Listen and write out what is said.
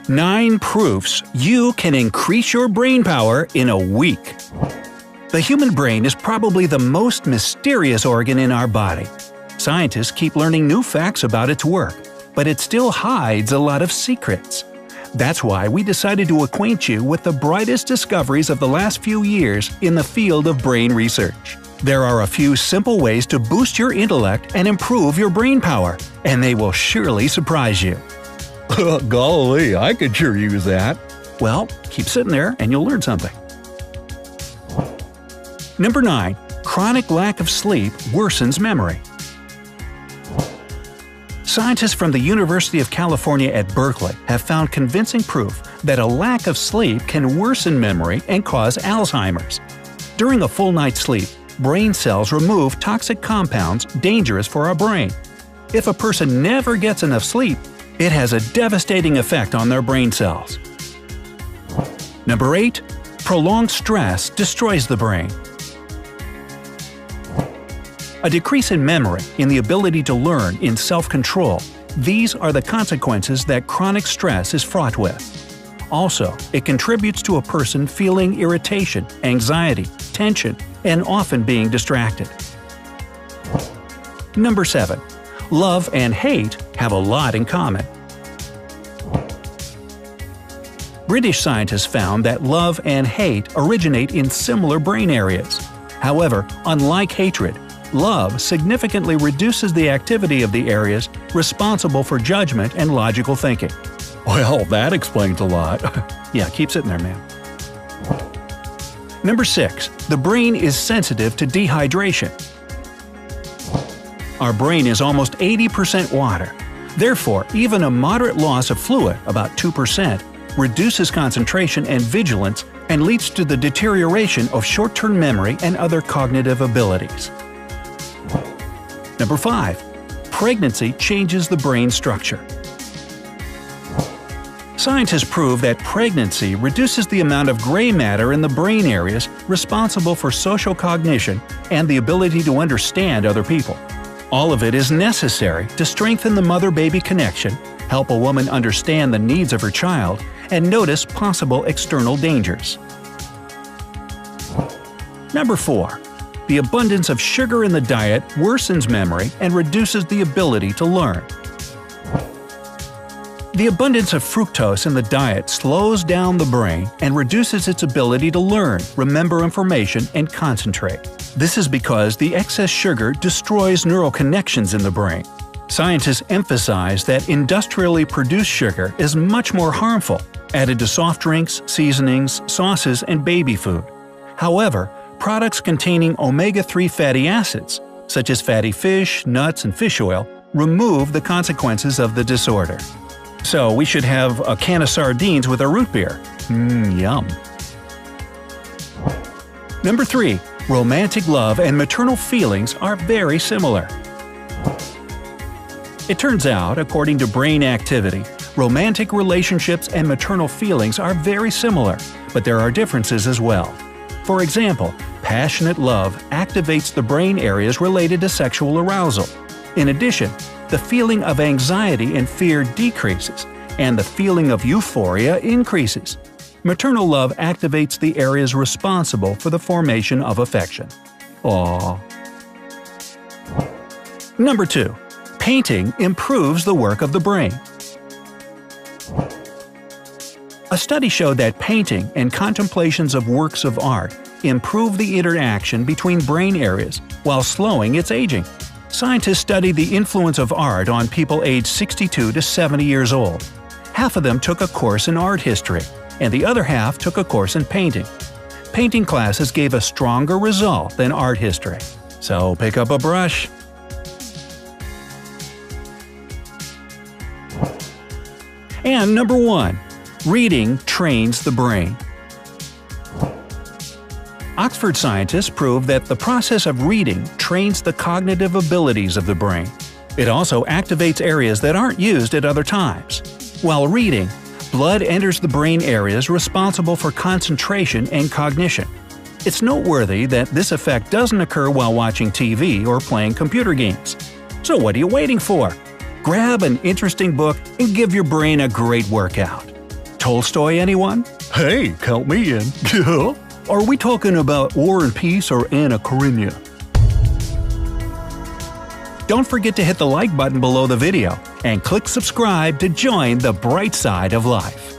9 proofs you can increase your brain power in a week. The human brain is probably the most mysterious organ in our body. Scientists keep learning new facts about its work, but it still hides a lot of secrets. That's why we decided to acquaint you with the brightest discoveries of the last few years in the field of brain research. There are a few simple ways to boost your intellect and improve your brain power, and they will surely surprise you. Golly, I could sure use that. Well, keep sitting there and you'll learn something. Number 9. Chronic lack of sleep worsens memory. Scientists from the University of California at Berkeley have found convincing proof that a lack of sleep can worsen memory and cause Alzheimer's. During a full night's sleep, brain cells remove toxic compounds dangerous for our brain. If a person never gets enough sleep, it has a devastating effect on their brain cells. Number 8. Prolonged stress destroys the brain. A decrease in memory, in the ability to learn, in self-control – these are the consequences that chronic stress is fraught with. Also, it contributes to a person feeling irritation, anxiety, tension, and often being distracted. Number 7. Love and hate have a lot in common. British scientists found that love and hate originate in similar brain areas. However, unlike hatred, love significantly reduces the activity of the areas responsible for judgment and logical thinking. Well, that explains a lot. Yeah, keep sitting there, man. Number 6. The brain is sensitive to dehydration. Our brain is almost 80% water. Therefore, even a moderate loss of fluid, about 2%, reduces concentration and vigilance and leads to the deterioration of short-term memory and other cognitive abilities. Number 5. Pregnancy changes the brain structure. Scientists prove that pregnancy reduces the amount of gray matter in the brain areas responsible for social cognition and the ability to understand other people. All of it is necessary to strengthen the mother-baby connection, help a woman understand the needs of her child, and notice possible external dangers. Number 4. The abundance of sugar in the diet worsens memory and reduces the ability to learn. The abundance of fructose in the diet slows down the brain and reduces its ability to learn, remember information, and concentrate. This is because the excess sugar destroys neural connections in the brain. Scientists emphasize that industrially produced sugar is much more harmful, added to soft drinks, seasonings, sauces, and baby food. However, products containing omega-3 fatty acids, such as fatty fish, nuts, and fish oil, remove the consequences of the disorder. So we should have a can of sardines with our root beer. Yum. Number 3. Romantic love and maternal feelings are very similar. It turns out, according to Brain Activity, romantic relationships and maternal feelings are very similar, but there are differences as well. For example, passionate love activates the brain areas related to sexual arousal. In addition, the feeling of anxiety and fear decreases, and the feeling of euphoria increases. Maternal love activates the areas responsible for the formation of affection. Aww. Number 2. Painting improves the work of the brain. A study showed that painting and contemplations of works of art improve the interaction between brain areas while slowing its aging. Scientists studied the influence of art on people aged 62 to 70 years old. Half of them took a course in art history, and the other half took a course in painting. Painting classes gave a stronger result than art history. So pick up a brush. And number 1. Reading trains the brain. Oxford scientists proved that the process of reading trains the cognitive abilities of the brain. It also activates areas that aren't used at other times. While reading, blood enters the brain areas responsible for concentration and cognition. It's noteworthy that this effect doesn't occur while watching TV or playing computer games. So what are you waiting for? Grab an interesting book and give your brain a great workout. Tolstoy, anyone? Hey, count me in. Are we talking about War and Peace or Anna Karenina? Don't forget to hit the like button below the video and click subscribe to join the bright side of life.